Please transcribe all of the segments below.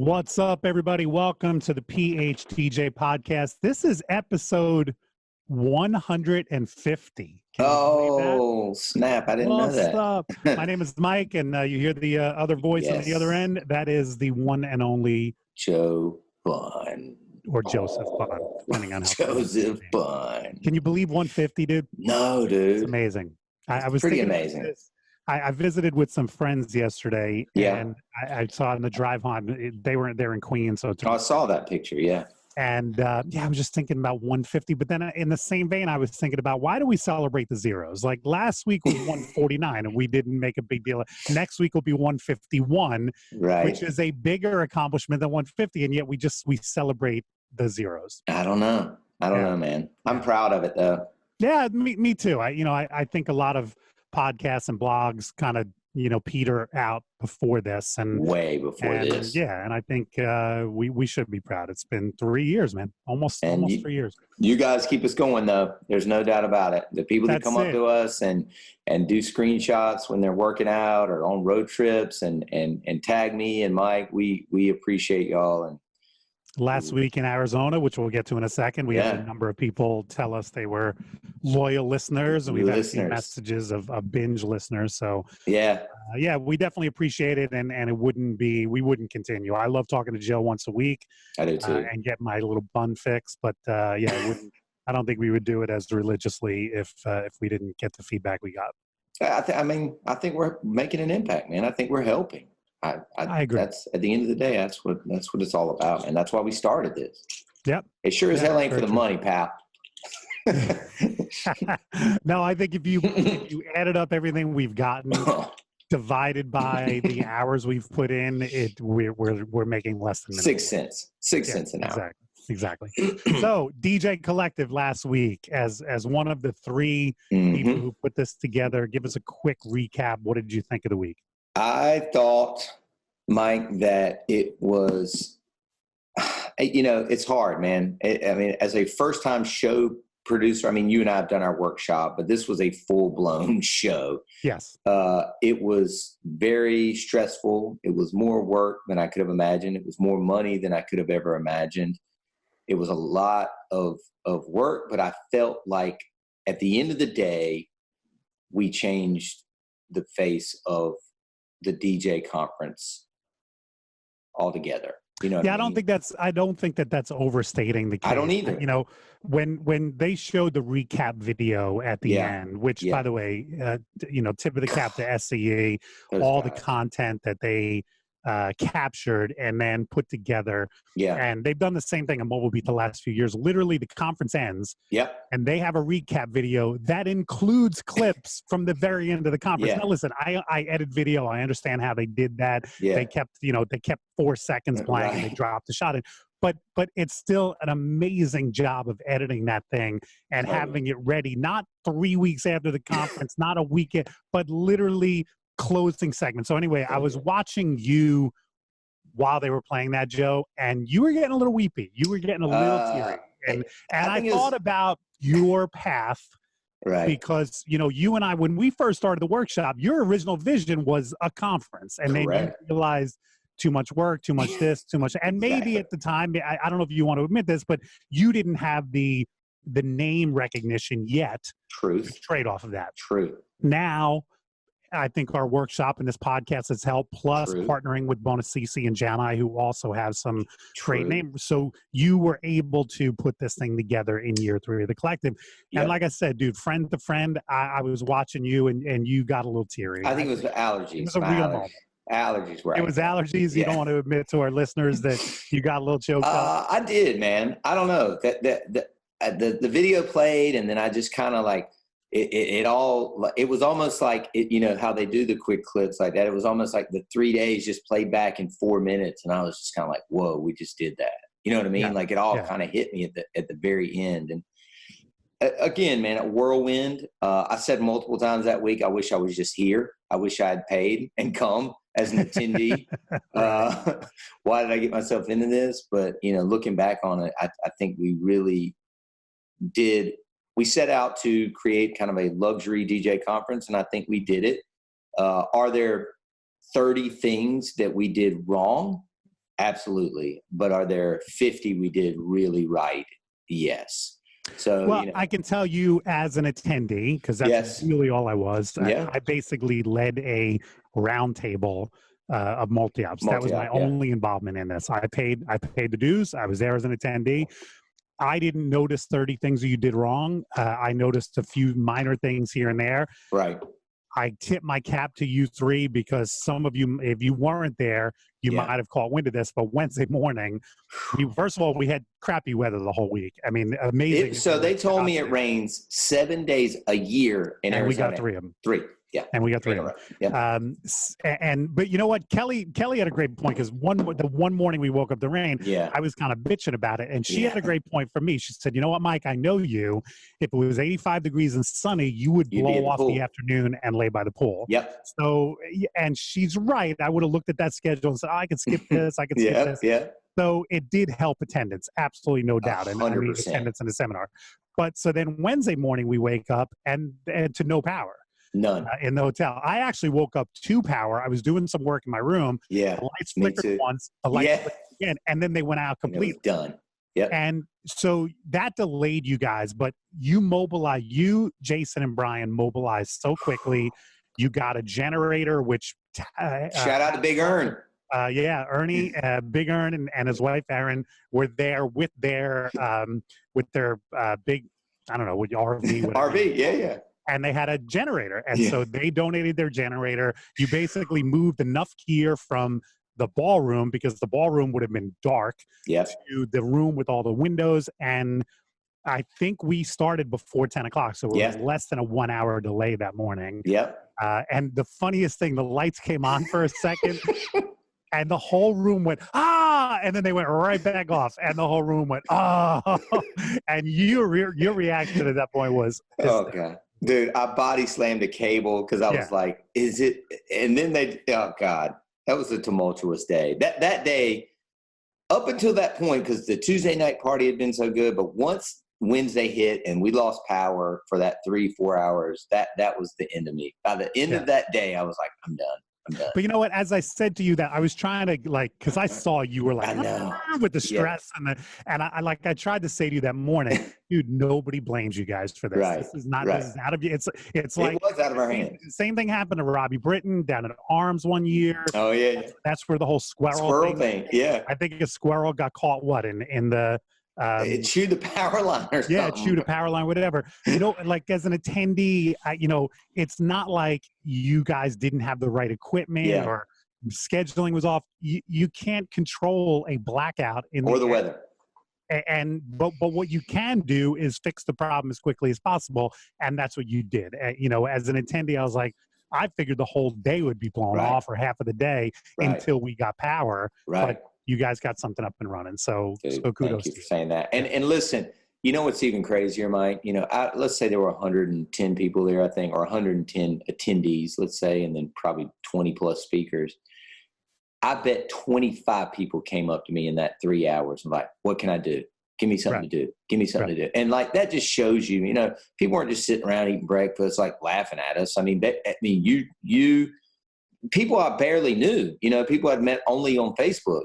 What's up, everybody? Welcome to the PHDJ podcast. This is episode 150. Oh, snap. I didn't know that. What's up? My name is Mike, and you hear the other voice on the other end. That is the one and only Joe Bunn. Or Joseph Bunn, depending on how Joseph Bunn. Can you believe 150, dude? No, dude. It's amazing. I was pretty thinking amazing. I visited with some friends yesterday, Yeah. and I saw in the drive home, they were in Queens. So I saw that picture, yeah. And I was just thinking about 150. But then in the same vein, I was thinking about, why do we celebrate the zeros? Like last week was 149 and we didn't make a big deal. Next week will be 151, right? Which is a bigger accomplishment than 150. And yet we celebrate the zeros. I don't know. I don't know, man. I'm proud of it, though. Yeah, me too. I think a lot of podcasts and blogs kind of, peter out before this and way before this. Yeah. And I think we should be proud. It's been 3 years, man. Almost 3 years. You guys keep us going, though. There's no doubt about it. The people that come up to us and do screenshots when they're working out or on road trips and tag me and Mike, we appreciate y'all. And last week in Arizona, which we'll get to in a second, we had a number of people tell us they were loyal listeners, and we've had a few messages of binge listeners. So we definitely appreciate it, and we wouldn't continue. I love talking to Joe once a week. I do too, and get my little bun fix. But I don't think we would do it as religiously if we didn't get the feedback we got. I think we're making an impact, man. I think we're helping. I agree. That's at the end of the day, that's what it's all about, and that's why we started this. Yep. It sure as hell ain't for the money, pal. No, I think if you added up everything we've gotten, divided by the hours we've put in, we're making less than 6 cents. 6 cents an hour. Exactly. So DJ Collective last week, as one of the three people who put this together, give us a quick recap. What did you think of the week? I thought, Mike, that it was, it's hard, man. As a first-time show producer, you and I have done our workshop, but this was a full-blown show. Yes. It was very stressful. It was more work than I could have imagined. It was more money than I could have ever imagined. It was a lot of work, but I felt like at the end of the day, we changed the face of the DJ conference altogether. I don't think that's overstating the case. I don't either. When they showed the recap video at the end, which by the way, tip of the cap to SCE, all the content that they captured and then put together. Yeah. And they've done the same thing in Mobile Beat the last few years. Literally the conference ends. Yep. And they have a recap video that includes clips from the very end of the conference. Yeah. Now listen, I edit video. I understand how they did that. Yeah. They kept 4 seconds playing and they dropped the shot in. But it's still an amazing job of editing that thing and having it ready, not 3 weeks after the conference, not a weekend, but literally closing segment. So anyway, I was watching you while they were playing that, Joe, and you were getting a little weepy. You were getting a little teary. And I thought about your path, right? Because, you and I, when we first started the workshop, your original vision was a conference. And then you realized too much work, too much this, too much. And maybe at the time, I don't know if you want to admit this, but you didn't have the name recognition yet. Truth. Trade off of that. True. Now, I think our workshop and this podcast has helped, plus partnering with Bonus CC and Janai, who also have some trade names. So you were able to put this thing together in year 3 of the collective. Yep. And like I said, dude, friend to friend, I was watching you and you got a little teary. I think it was allergies. It was a real moment. Allergies, right? It was allergies. You don't want to admit to our listeners that you got a little choked up. I did, man. I don't know. The video played, and then I just kind of like, it was almost like how they do the quick clips like that. It was almost like the 3 days just played back in 4 minutes. And I was just kind of like, whoa, we just did that. You know what I mean? Yeah. Like it all kind of hit me at the very end. And again, man, a whirlwind. I said multiple times that week, I wish I was just here. I wish I had paid and come as an attendee. Why did I get myself into this? But, looking back on it, I think we really did. We set out to create kind of a luxury DJ conference, and I think we did it. Are there 30 things that we did wrong? Absolutely. But are there 50 we did really right? Yes. So, well, I can tell you as an attendee, because that's really all I was. I basically led a roundtable of multi-ops. That was my only involvement in this. I paid the dues. I was there as an attendee. I didn't notice 30 things that you did wrong. I noticed a few minor things here and there. Right. I tip my cap to you three because some of you, if you weren't there, you might have caught wind of this. But Wednesday morning, first of all, we had crappy weather the whole week. I mean, amazing. So they told me it rains 7 days a year in Arizona. And we got 3 of them. 3. Yeah. And we got 3 of them. Yeah. But you know what? Kelly had a great point because the one morning we woke up to rain, I was kind of bitching about it. And she had a great point for me. She said, you know what, Mike, I know you. If it was 85 degrees and sunny, you would blow off the afternoon and lay by the pool. Yep. So, and she's right. I would have looked at that schedule and said, oh, I can skip this. I can skip this. Yeah. So it did help attendance. Absolutely no doubt. 100%. And I mean, attendance in the seminar. But so then Wednesday morning we wake up and to no power. None. In the hotel. I actually woke up to power. I was doing some work in my room. Yeah. The lights flickered once. The lights flickered again. And then they went out completely. Done. Yeah. And so that delayed you guys, but you, Jason and Brian mobilized so quickly. You got a generator, which shout out to Big Earn. Ernie, Big Earn and his wife Erin were there with their big, I don't know, with RV. RV, yeah. And they had a generator. And so they donated their generator. You basically moved enough gear from the ballroom, because the ballroom would have been dark, to the room with all the windows. And I think we started before 10 o'clock. So it was less than a 1 hour delay that morning. And the funniest thing, the lights came on for a second. And the whole room went, ah, and then they went right back off. And the whole room went, ah. And your reaction at that point was, oh, God. Dude, I body slammed a cable because I was like, is it? And then oh, God, that was a tumultuous day. That day, up until that point, because the Tuesday night party had been so good, but once Wednesday hit and we lost power for that 3-4 hours, that was the end of me. By the end of that day, I was like, I'm done. But you know what? As I said to you that I was trying to because I saw you were like with the stress and I tried to say to you that morning, dude, nobody blames you guys for this. Right. This is not this is out of you. It's like it was out of our hands. The same thing happened to Robbie Britton down at Arms one year. Oh yeah. That's where the whole squirrel thing. Yeah. I think a squirrel got caught in the it chewed the power line or something. Yeah, it chewed a power line, whatever. You know, like as an attendee, it's not like you guys didn't have the right equipment or scheduling was off. You can't control a blackout or the weather. But what you can do is fix the problem as quickly as possible, and that's what you did. As an attendee, I was like, I figured the whole day would be blown off or half of the day until we got power. Right. But you guys got something up and running. So, dude, so kudos thank you to for saying that. And listen, you know what's even crazier, Mike? Let's say there were 110 people there, I think, or 110 attendees, let's say, and then probably 20 plus speakers. I bet 25 people came up to me in that 3 hours and like, what can I do? Give me something to do. Give me something to do. And like, that just shows you, people weren't just sitting around eating breakfast, like laughing at us. I mean, people I barely knew, people I'd met only on Facebook,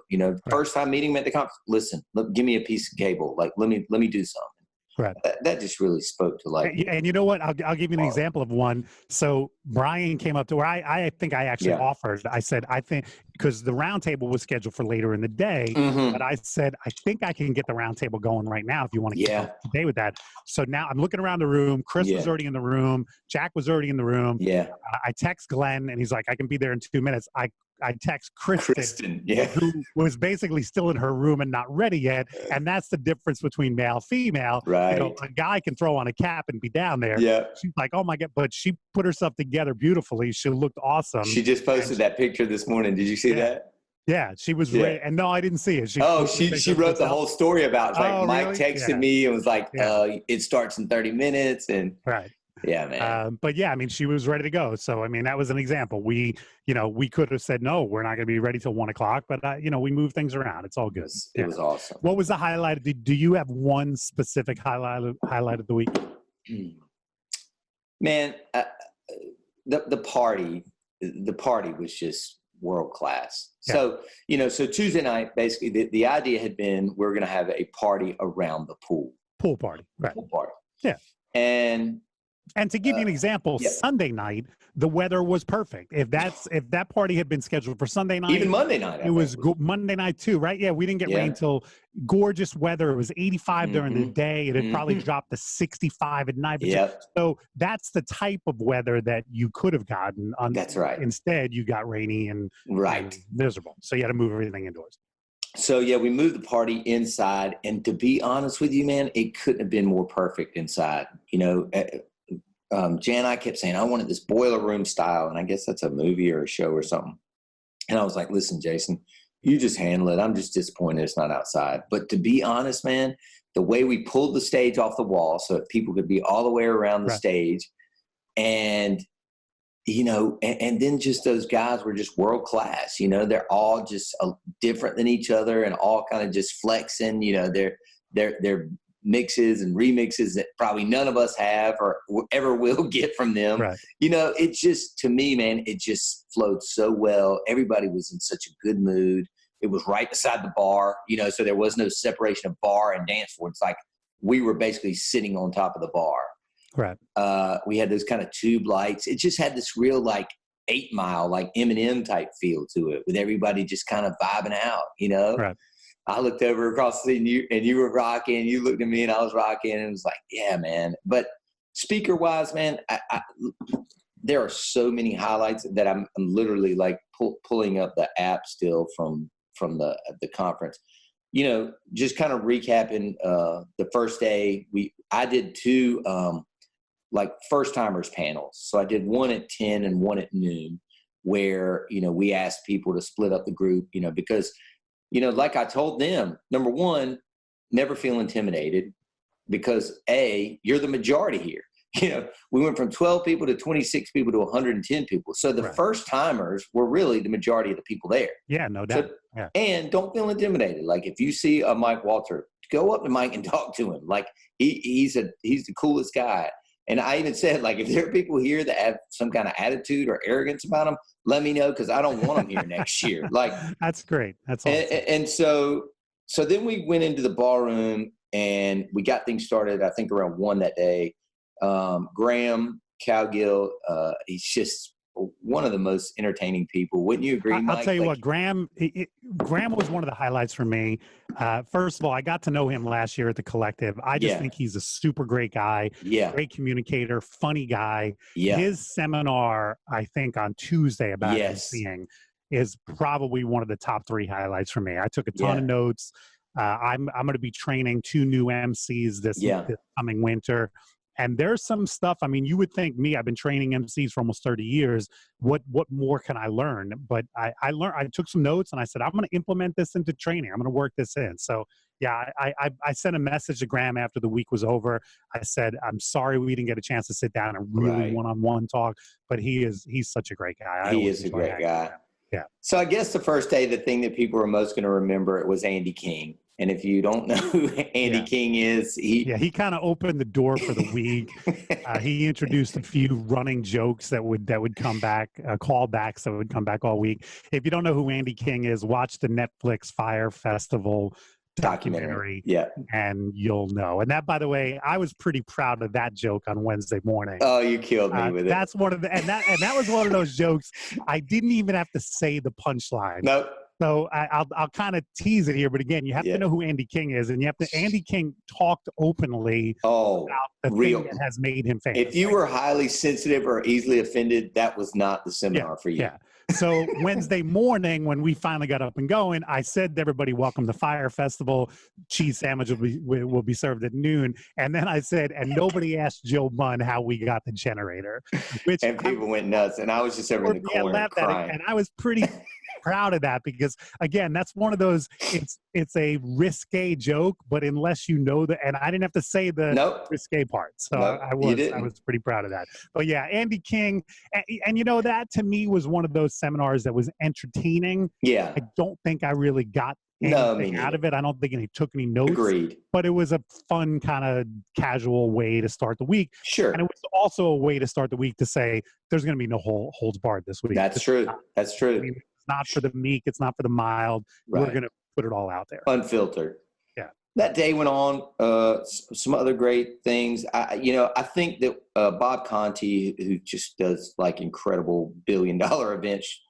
first time meeting them at the conference. Listen, give me a piece of cable. Like, let me do something. Right. That just really spoke to like. And you know what? I'll give you an example of one. So Brian came up to where I think I actually offered. I said, I think, because the roundtable was scheduled for later in the day, but I said, I think I can get the roundtable going right now if you want to get today with that. So now I'm looking around the room. Chris was already in the room. Jack was already in the room. Yeah. I text Glenn and he's like, I can be there in 2 minutes. I text Kristen who was basically still in her room and not ready yet. And that's the difference between male, female. Right. A guy can throw on a cap and be down there. Yeah. She's like, oh my God. But she put herself together beautifully. She looked awesome. She just posted that picture this morning. Did you see that? Yeah, she was ready. And no, I didn't see it. She wrote the whole story about it. Like Mike texted me and was like, it starts in 30 minutes. And yeah, man. But yeah, I mean, she was ready to go. So, I mean, that was an example. We could have said, no, we're not going to be ready till 1 o'clock, but we moved things around. It's all good. It was awesome. What was the highlight? Do you have one specific highlight of the week? Man, the party was just world class. Yeah. So, so Tuesday night, basically the idea had been we're going to have a party around the pool. Pool party. Right. Pool party. Yeah. And to give you an example, yeah. Sunday night, the weather was perfect. If that party had been scheduled for Sunday night, even Monday night, it was Monday night too, right? Yeah, we didn't get rain till gorgeous weather. It was 85 during the day. It had probably dropped to 65 at night. So that's the type of weather that you could have gotten. That's right. Instead, you got rainy and miserable. So you had to move everything indoors. So, yeah, we moved the party inside. And to be honest with you, man, it couldn't have been more perfect inside. Jan and I kept saying, I wanted this boiler room style. And I guess that's a movie or a show or something. And I was like, listen, Jason, you just handle it. I'm just disappointed it's not outside. But to be honest, man, the way we pulled the stage off the wall so that people could be all the way around the stage. And, and then just those guys were just world class. They're all just different than each other and all kind of just flexing, they're mixes and remixes that probably none of us have or ever will get from them. Right. It just, to me, man, it just flowed so well. Everybody was in such a good mood. It was right beside the bar, so there was no separation of bar and dance floor. It's like we were basically sitting on top of the bar. Right. We had those kind of tube lights. It just had this real 8 Mile, Eminem type feel to it with everybody just kind of vibing out, Right. I looked over across the scene and you were rocking. You looked at me and I was rocking. And it was like, yeah, man. But speaker wise, man, there are so many highlights that I'm literally pulling up the app still from the conference. Just kind of recapping the first day. I did 2 first timers panels. So I did one at 10 and one at noon, where we asked people to split up the group. Because like I told them, number one, never feel intimidated because you're the majority here. We went from 12 people to 26 people to 110 people. So the first timers were really the majority of the people there. Yeah, no doubt. And don't feel intimidated. If you see a Mike Walter, go up to Mike and talk to him. He's the coolest guy. And I even said, if there are people here that have some kind of attitude or arrogance about them, let me know because I don't want them here next year. That's great. That's awesome. And so then we went into the ballroom and we got things started, I think around 1 that day. Graham Cowgill, he's just one of the most entertaining people. Wouldn't you agree, Mike? I'll tell you what, Graham was one of the highlights for me. First of all, I got to know him last year at the Collective. I just think he's a super great guy, great communicator, funny guy. His seminar, I think on Tuesday about emceeing is probably one of the top 3 highlights for me. I took a ton of notes. I'm going to be training 2 new MCs this coming winter. And there's some stuff, you would think I've been training MCs for almost 30 years. What more can I learn? But I took some notes and I said, I'm going to implement this into training. I'm going to work this in. So yeah, I sent a message to Graham after the week was over. I said, I'm sorry we didn't get a chance to sit down and really one-on-one talk, but he's such a great guy. He is a great guy. Yeah. So I guess the first day, the thing that people are most going to remember was Andy King. And if you don't know who Andy King is, he kind of opened the door for the week. He introduced a few running jokes that would come back, callbacks that would come back all week. If you don't know who Andy King is, watch the Netflix Fire Festival documentary, and you'll know. And that, by the way, I was pretty proud of that joke on Wednesday morning. Oh, you killed me with it. That's one of the and that was one of those jokes. I didn't even have to say the punchline. Nope. So I'll kind of tease it here, but again, you have to know who Andy King is, and you have to. Andy King talked openly about the thing that has made him famous. If you were highly sensitive or easily offended, that was not the seminar for you. Yeah. So Wednesday morning, when we finally got up and going, I said to everybody, "Welcome to Fire Festival. Cheese sandwich will be served at noon." And then I said, "And nobody asked Joe Bunn how we got the generator," and people went nuts, and I was just over in the corner crying. And I was pretty proud of that because, again, that's one of those. It's a risque joke, but unless you know that, and I didn't have to say the risque part, so I was pretty proud of that. But yeah, Andy King, and that to me was one of those seminars that was entertaining. Yeah, I don't think I really got anything out of it. I don't think he took any notes. Agreed. But it was a fun kind of casual way to start the week. Sure. And it was also a way to start the week to say there's going to be no holds barred this week. That's true. That's true. not for the meek. It's not for the mild. Right. We're going to put it all out there. Unfiltered. Yeah. That day went on. Some other great things. I think that Bob Conti, who just does like incredible billion-dollar events,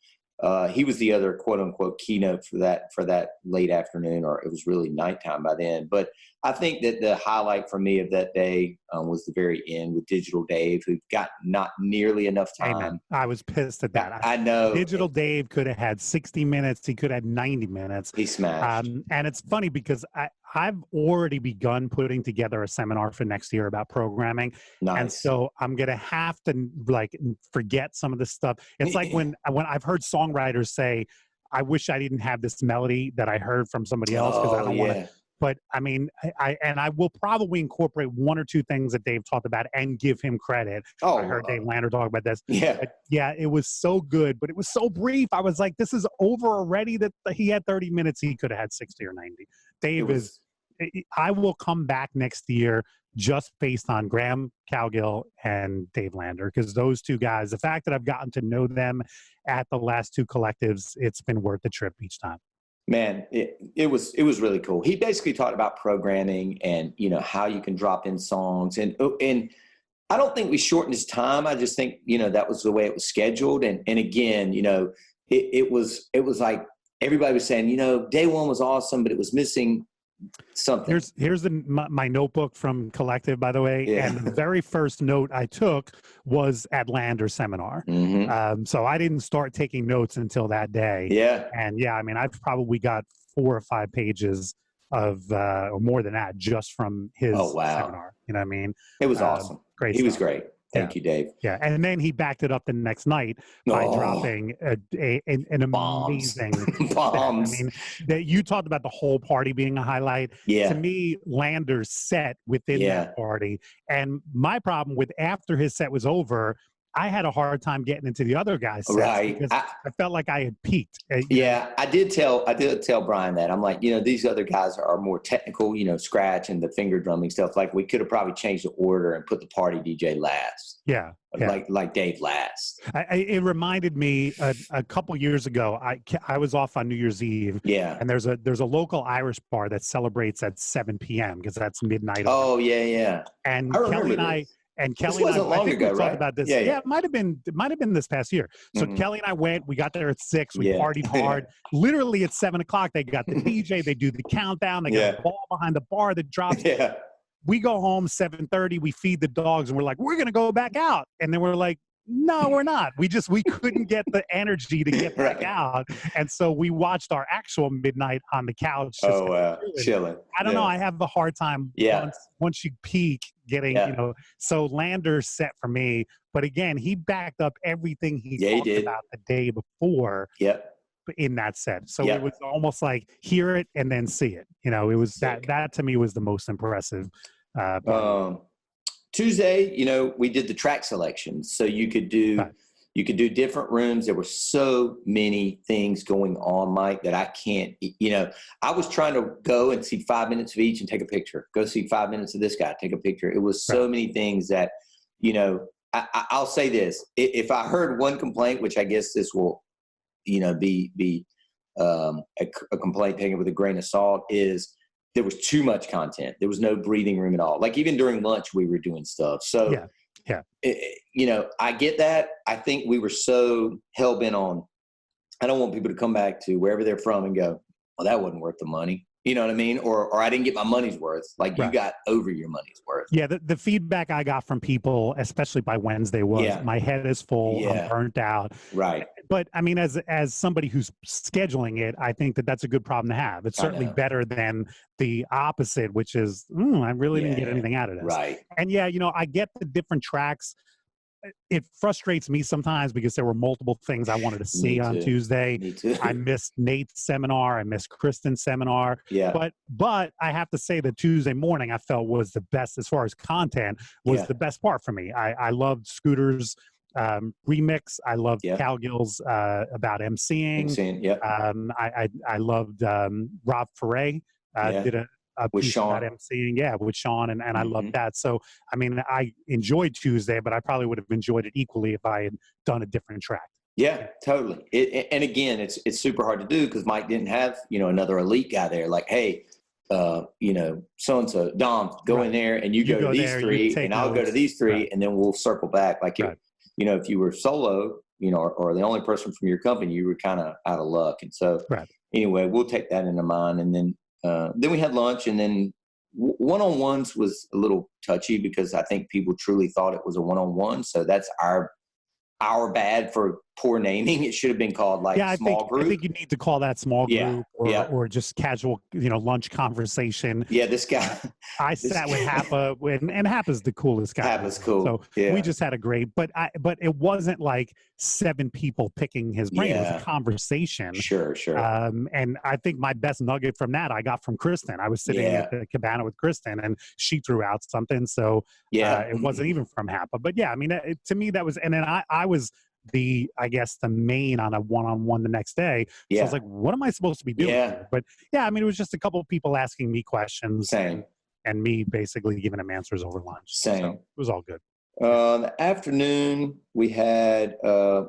he was the other quote unquote keynote for that late afternoon, or it was really nighttime by then. But I think that the highlight for me of that day was the very end with Digital Dave, who got not nearly enough time. Amen. I was pissed at that. I know. Digital Dave could have had 60 minutes. He could have had 90 minutes. He smashed. And it's funny because I've already begun putting together a seminar for next year about programming. Nice. And so I'm going to have to like forget some of this stuff. It's like when I've heard songwriters say, I wish I didn't have this melody that I heard from somebody else because I don't want to. But I mean, I will probably incorporate one or two things that Dave talked about and give him credit. I heard Dave Lander talk about this. Yeah. But yeah, it was so good, but it was so brief. I was like, this is over already. That he had 30 minutes. He could have had 60 or 90. Dave I will come back next year just based on Graham Cowgill and Dave Lander, because those two guys, the fact that I've gotten to know them at the last two collectives, it's been worth the trip each time. Man, it was really cool. He basically talked about programming and, how you can drop in songs. And I don't think we shortened his time. I just think, that was the way it was scheduled. And again, it was like everybody was saying, day one was awesome, but it was missing something. Here's my notebook from Collective, by the way. Yeah. And the very first note I took was at Lander's seminar. Mm-hmm. So I didn't start taking notes until that day. Yeah. And yeah, I mean, I've probably got 4 or 5 pages of, or more than that, just from his seminar. You know what I mean? It was awesome. Great. He was great. Thank you, Dave. Yeah, and then he backed it up the next night by dropping an amazing bombs. I mean, you talked about the whole party being a highlight. Yeah. To me, Lander's set within that party, and my problem with after his set was over, I had a hard time getting into the other guy's sets because I felt like I had peaked. I did tell Brian that. I'm like, these other guys are more technical, scratch and the finger drumming stuff. Like we could have probably changed the order and put the party DJ last. Yeah. Like Dave last. It reminded me a couple years ago, I was off on New Year's Eve. Yeah. And there's a local Irish bar that celebrates at 7 p.m. because that's midnight. Oh, yeah. And Kelly and I... And Kelly and I think we talked about this. Yeah, it might have been this past year. So Kelly and I went. We got there at 6. We partied hard. Literally at 7 o'clock, they got the DJ. They do the countdown. They got a ball behind the bar that drops. Yeah. We go home 7:30. We feed the dogs, and we're like, we're gonna go back out. And then we're like, no, we're not. We couldn't get the energy to get back out. And so we watched our actual midnight on the couch. Chilling. I don't know. I have a hard time once you peak getting, so Lander's set for me. But again, he backed up everything he talked about the day before in that set. So it was almost like hear it and then see it. It was that to me was the most impressive. Tuesday, we did the track selections, so you could do different rooms. There were so many things going on, Mike, that I can't. I was trying to go and see 5 minutes of each and take a picture. Go see 5 minutes of this guy, take a picture. It was so many things that, I'll say this: if I heard one complaint, which I guess this will, be a complaint taken with a grain of salt, is there was too much content. There was no breathing room at all. Like even during lunch, we were doing stuff. So, I get that. I think we were so hell bent on, I don't want people to come back to wherever they're from and go, well, that wasn't worth the money. You know what I mean? Or I didn't get my money's worth. Like you got over your money's worth. Yeah. The feedback I got from people, especially by Wednesday, was my head is full. I'm burnt out. Right. But I mean, as somebody who's scheduling it, I think that's a good problem to have. It's certainly better than the opposite, which is, I really didn't get anything out of this. Right. And I get the different tracks. It frustrates me sometimes because there were multiple things I wanted to see on Tuesday. Me too. I missed Nate's seminar. I missed Kristen's seminar. Yeah. But I have to say that Tuesday morning I felt was the best as far as content was the best part for me. I loved Scooter's remix. I loved Cowgill's about emceeing. I loved Rob Ferre did a with piece Sean. about emceeing, with Sean, and I love that. So, I mean, I enjoyed Tuesday, but I probably would have enjoyed it equally if I had done a different track. Yeah, totally. And again, it's super hard to do because Mike didn't have, another elite guy there. Like, hey, so-and-so, Dom, go in there and you go to these three and I'll go to these three and then we'll circle back. Like, if you were solo, or the only person from your company, you were kind of out of luck. And so anyway, we'll take that into mind. And then we had lunch, and then one-on-ones was a little touchy because I think people truly thought it was a one-on-one. So that's our bad for poor naming. It should have been called small group. I think you need to call that small group or just casual, lunch conversation. Yeah, this guy. I sat with Happa, and Happa's the coolest guy. Happa's cool. So we just had a great, but it wasn't like 7 people picking his brain. It was a conversation. Sure. And I think my best nugget from that I got from Kristen. I was sitting at the cabana with Kristen, and she threw out something. So it wasn't even from Happa. But I mean, to me that was, and then I was the main on a one-on-one the next day. So I was like, what am I supposed to be doing here? But I mean, it was just a couple of people asking me questions and me basically giving them answers over lunch. So it was all good. The afternoon, we had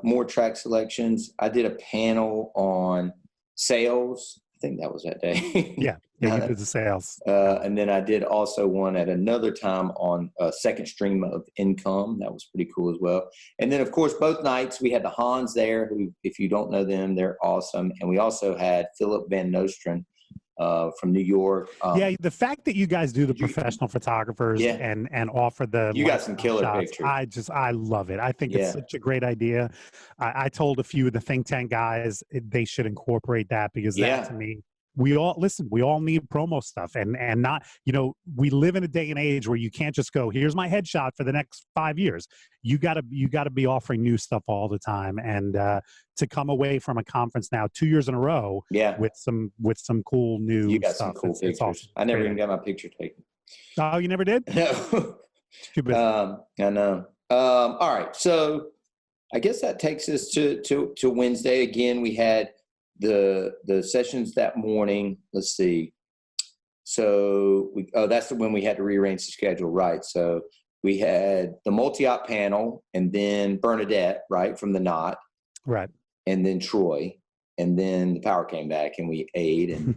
more track selections. I did a panel on sales. I think that was that day. You did the sales. And then I did also one at another time on second stream of income. That was pretty cool as well. And then, of course, both nights we had the Hans there, who, if you don't know them, they're awesome. And we also had Philip Van Nostren from New York. The fact that you guys do the professional photographers and offer the you got some killer shots, pictures. I love it. I think it's such a great idea. I told a few of the think tank guys they should incorporate that, because that to me, we all need promo stuff, and not, we live in a day and age where you can't just go, here's my headshot for the next 5 years. You gotta be offering new stuff all the time. And to come away from a conference now 2 years in a row with some cool new you got stuff. Some cool pictures. It's awesome. I never even got my picture taken. Oh, you never did? No. Too bad. I know. All right. So I guess that takes us to Wednesday. Again, we had the sessions that morning. Let's see. So that's when we had to rearrange the schedule, right? So we had the multi-op panel, and then Bernadette, right, from the Knot, right, and then Troy, and then the power came back, and we ate, and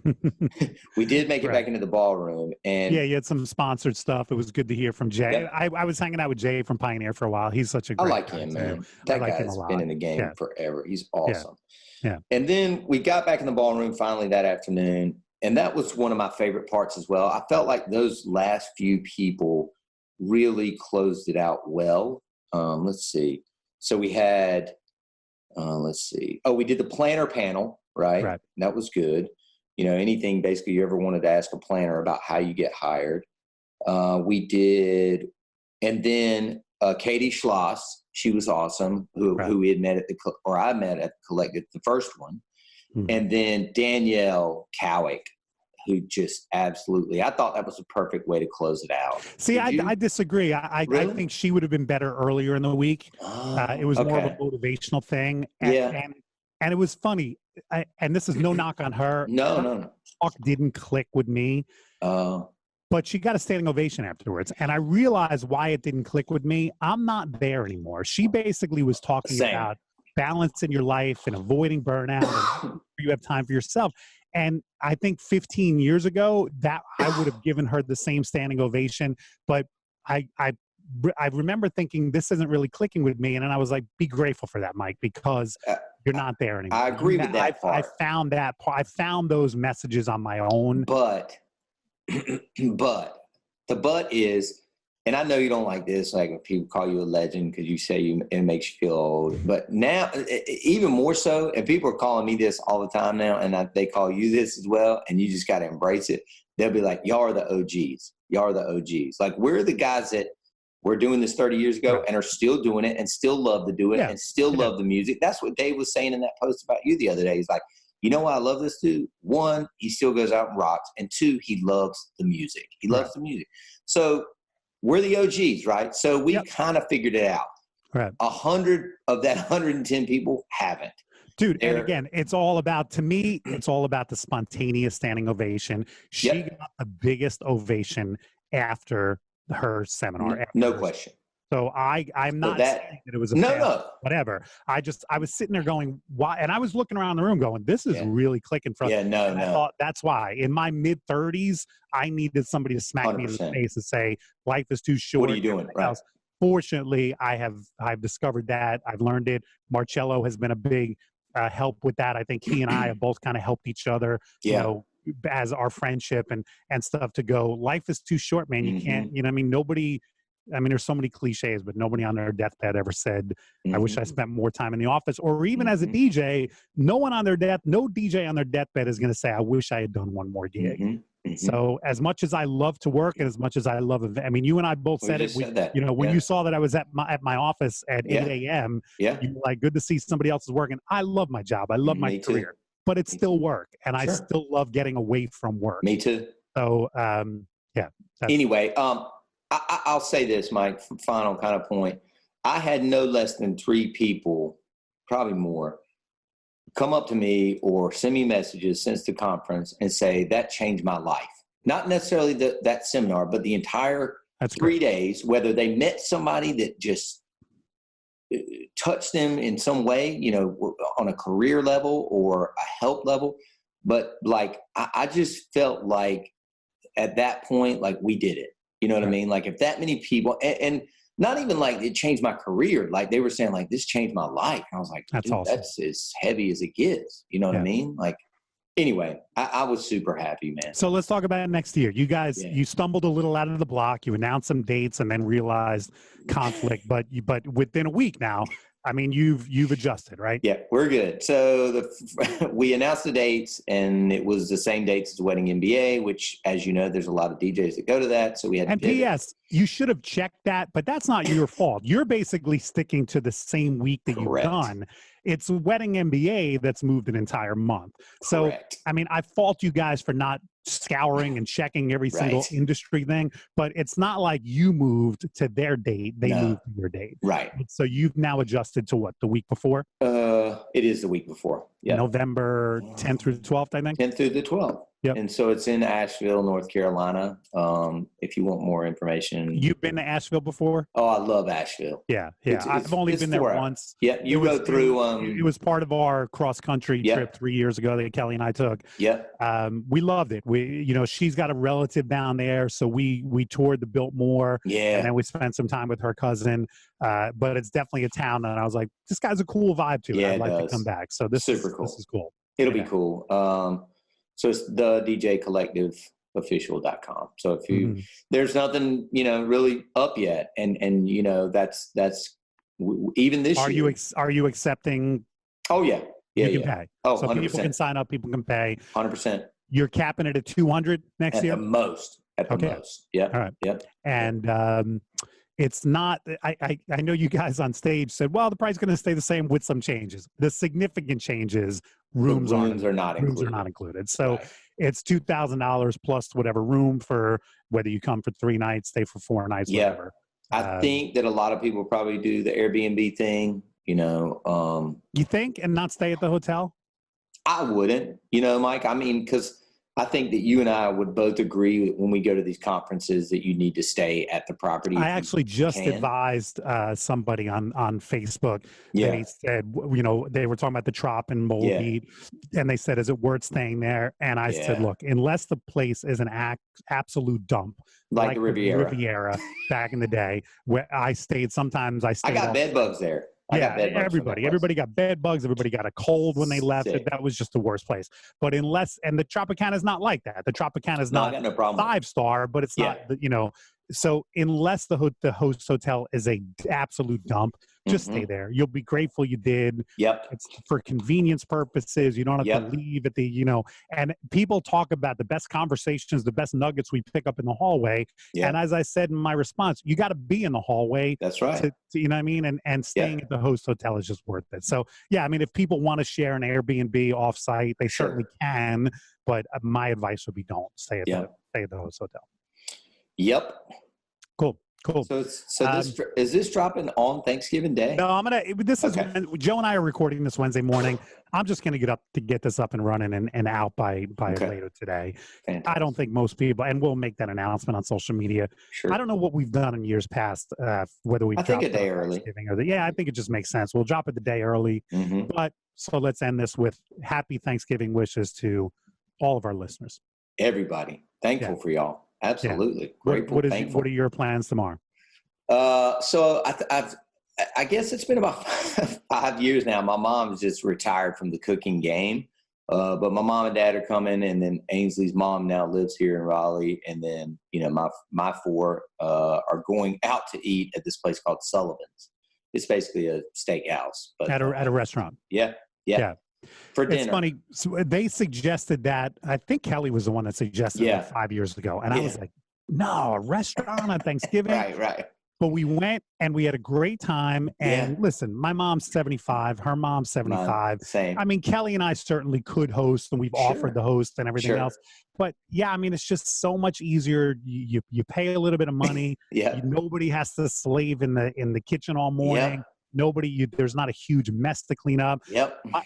we did make it back into the ballroom. And you had some sponsored stuff. It was good to hear from Jay. I was hanging out with Jay from Pioneer for a while. He's such a great I like guy him, too. man. That guy's been in the game forever. He's awesome. Yeah. And then we got back in the ballroom finally that afternoon, and that was one of my favorite parts as well. I felt like those last few people really closed it out well. Let's see. So we had, we did the planner panel, right? That was good. Anything basically you ever wanted to ask a planner about how you get hired. We did, and then Katie Schloss, she was awesome, who we had met I met at the Collective, the first one. Mm-hmm. And then Danielle Cowick, who just absolutely, I thought that was the perfect way to close it out. See, I disagree. I think she would have been better earlier in the week. It was more of a motivational thing. And it was funny. And this is no knock on her. No. Talk didn't click with me. But she got a standing ovation afterwards. And I realized why it didn't click with me. I'm not there anymore. She basically was talking about balance in your life and avoiding burnout and you have time for yourself. And I think 15 years ago that I would have given her the same standing ovation. But I remember thinking this isn't really clicking with me. And then I was like, be grateful for that, Mike, because you're not there anymore. I agree with that part. I found that part. I found those messages on my own. But the but is, and I know you don't like this, like when people call you a legend because you say it makes you feel old. But now, even more so, and people are calling me this all the time now, and they call you this as well, and you just got to embrace it. They'll be like, y'all are the OGs. Y'all are the OGs. Like, we're the guys that were doing this 30 years ago and are still doing it and still love to do it and still love the music. That's what Dave was saying in that post about you the other day. He's like, you know why I love this dude? One, he still goes out and rocks. And two, he loves the music. He loves the music. So we're the OGs, right? So we kind of figured it out. Right. 100 of that 110 people haven't. Dude, and again, it's all about, to me, it's all about the spontaneous standing ovation. She got the biggest ovation after her seminar. No question. So I'm not saying that it was a whatever. I was sitting there going, why? And I was looking around the room going, this is really clicking for us. Yeah, no. I thought that's why. In my mid-30s, I needed somebody to smack 100%. Me in the face and say, life is too short. What are you doing? Right. Fortunately, I've discovered that. I've learned it. Marcello has been a big help with that. I think he and I have both kind of helped each other, you know, as our friendship and stuff to go, life is too short, man. You can't, you know, I mean, there's so many cliches, but nobody on their deathbed ever said, I wish I spent more time in the office. Or even as a DJ, no DJ on their deathbed is going to say, I wish I had done one more gig. So as much as I love to work and as much as I love, you and I both said it. You know, when you saw that I was at my office at 8 a.m., you were like, good to see somebody else is working. I love my job. I love my career, but it's still work. And I still love getting away from work. Me too. So, anyway, I'll say this, Mike, final kind of point. I had no less than 3 people, probably more, come up to me or send me messages since the conference and say, that changed my life. Not necessarily that seminar, but the entire 3 days, whether they met somebody that just touched them in some way, you know, on a career level or a help level. But like, I just felt like at that point, like we did it. You know what I mean? Like if that many people, and not even like it changed my career. Like they were saying like, this changed my life. And I was like, that's awesome. That's as heavy as it gets. You know what I mean? Like, anyway, I was super happy, man. So let's talk about it next year. You guys, you stumbled a little out of the block. You announced some dates and then realized conflict, but within a week now, I mean, you've adjusted, right? Yeah, we're good. So we announced the dates, and it was the same dates as the Wedding MBA, which, as you know, there's a lot of DJs that go to that. So we had. And P.S., you should have checked that, but that's not your fault. You're basically sticking to the same week that you've done. It's Wedding MBA that's moved an entire month. So, I mean, I fault you guys for not scouring and checking every single industry thing, but it's not like you moved to their date. They moved to your date. Right. So you've now adjusted to what, the week before? It is the week before. Yeah. November 10th through the 12th, I think. 10th through the 12th. Yep. And so it's in Asheville, North Carolina. If you want more information. You've been to Asheville before? Oh, I love Asheville. Yeah. I've only been there once. Yeah, you go through. It was part of our cross-country trip 3 years ago that Kelly and I took. Yeah. We loved it. She's got a relative down there, so we toured the Biltmore. Yeah. And then we spent some time with her cousin. But it's definitely a town that I was like, this guy's a cool vibe to it. I'd like to come back. So this is cool. This is cool. It'll be cool. So it's the DJ Collective official.com. So if you, there's nothing, really up yet. And that's even this year. Are you accepting? Oh yeah. Yeah. You can pay. Oh, so 100%. People can sign up, people can pay 100%. You're capping it at 200 next year? At the most. Yeah. All right. Yep. And, it's not, I know you guys on stage said, well, the price is going to stay the same with some changes. The significant changes, rooms are not included. So it's $2,000 plus whatever room for whether you come for 3 nights, stay for 4 nights, whatever. I think that a lot of people probably do the Airbnb thing, You think, and not stay at the hotel? I wouldn't, Mike. I mean, because I think that you and I would both agree when we go to these conferences that you need to stay at the property. I actually just advised somebody on Facebook. Yeah. He said, they were talking about the Trop and Moldbeat, and they said, is it worth staying there? And I said, look, unless the place is an absolute dump, like the Riviera back in the day, where I stayed. Sometimes I got bed bugs there. Everybody got bed bugs. Everybody got a cold when they left. That was just the worst place. But and the Tropicana is not like that. The Tropicana is not 5-star, but it's not, So unless the host hotel is a absolute dump, just stay there. You'll be grateful you did. Yep. It's for convenience purposes. You don't have to leave at the, and people talk about the best conversations, the best nuggets we pick up in the hallway. Yep. And as I said in my response, you got to be in the hallway. That's right. To, you know what I mean? And staying at the host hotel is just worth it. So yeah, I mean, if people want to share an Airbnb offsite, they certainly can. But my advice would be don't stay at the host hotel. Yep. Cool. Cool. So is this dropping on Thanksgiving Day? No, Joe and I are recording this Wednesday morning. I'm just going to get this up and running and out by later today. Fantastic. I don't think most people, and we'll make that announcement on social media. Sure. I don't know what we've done in years past, whether we think a day early. I think it just makes sense. We'll drop it the day early. Mm-hmm. But so let's end this with happy Thanksgiving wishes to all of our listeners. Everybody. Thankful for y'all. Absolutely. Yeah. What are your plans tomorrow? So I guess it's been about 5 years now. My mom's just retired from the cooking game. But my mom and dad are coming, and then Ainsley's mom now lives here in Raleigh. And then, my four are going out to eat at this place called Sullivan's. It's basically a steakhouse. But at a restaurant. Yeah. For dinner. It's funny. So they suggested that. I think Kelly was the one that suggested it 5 years ago. And I was like, no, a restaurant on Thanksgiving? Right. But we went and we had a great time. And listen, my mom's 75, her mom's 75. Same. I mean, Kelly and I certainly could host, and we've offered the host and everything else. But it's just so much easier. You pay a little bit of money. Nobody has to slave in the kitchen all morning. There's not a huge mess to clean up.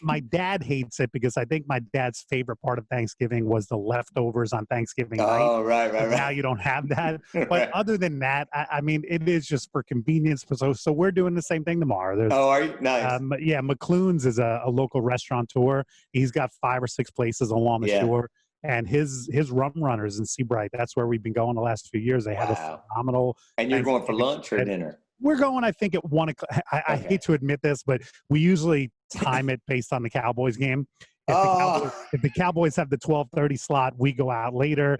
My dad hates it because I think my dad's favorite part of Thanksgiving was the leftovers on Thanksgiving night. Oh, right. Now you don't have that. But other than that, it is just for convenience. So we're doing the same thing tomorrow. Are you? Nice. McClune's is a local restaurateur. He's got 5 or 6 places along the shore. And his rum runners in Seabright, that's where we've been going the last few years. They have a phenomenal. And you're going for lunch or dinner? We're going, I think, at 1 o'clock. I hate to admit this, but we usually time it based on the Cowboys game. If the Cowboys have the 12:30 slot, we go out later.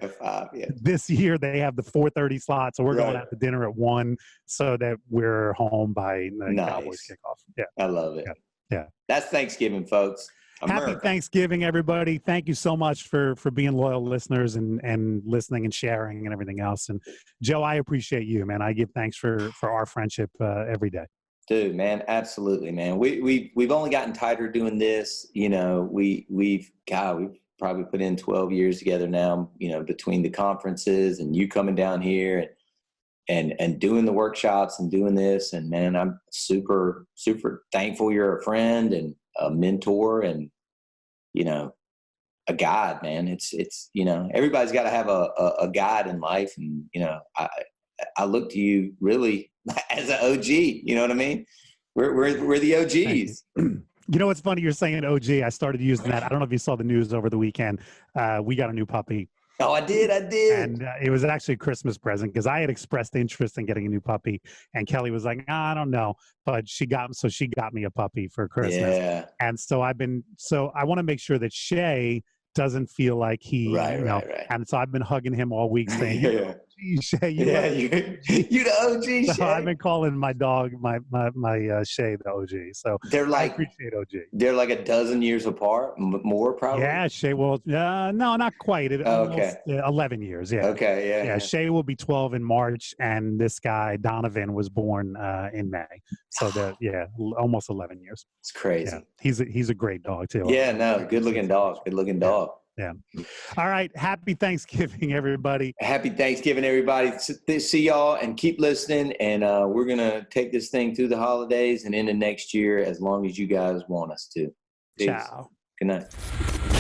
This year they have the 4:30 slot, so we're going out to dinner at 1 so that we're home by the Cowboys kickoff. Yeah, I love it. Yeah. That's Thanksgiving, folks. America. Happy Thanksgiving, everybody. Thank you so much for being loyal listeners and listening and sharing and everything else. And Joe, I appreciate you, man. I give thanks for our friendship every day. Dude, man, absolutely, man. We've only gotten tighter doing this. We've probably put in 12 years together now, between the conferences and you coming down here and doing the workshops and doing this. And man, I'm super, super thankful you're a friend and a mentor and, a guide, man. It's everybody's got to have a guide in life. And, I look to you really as an OG, you know what I mean? We're the OGs. You know what's funny? You're saying OG. I started using that. I don't know if you saw the news over the weekend. We got a new puppy. Oh, I did. And it was actually a Christmas present because I had expressed interest in getting a new puppy, and Kelly was like, I don't know, but she got me a puppy for Christmas. Yeah. And so I want to make sure that Shay doesn't feel like he, right. And so I've been hugging him all week saying, Shay, you the OG. So Shay. I've been calling my dog, my Shay, the OG. So I appreciate OG. They're like a dozen years apart, more probably. Yeah, Shay will. No, not quite. Almost 11 years. Yeah. Okay. Yeah. Shay will be 12 in March, and this guy Donovan was born in May. So almost 11 years. It's crazy. Yeah. He's a great dog too. Yeah. No, good looking dog. Yeah. All right. Happy Thanksgiving, everybody. Happy Thanksgiving, everybody. See y'all and keep listening. And we're going to take this thing through the holidays and into next year as long as you guys want us to. Peace. Ciao. Good night.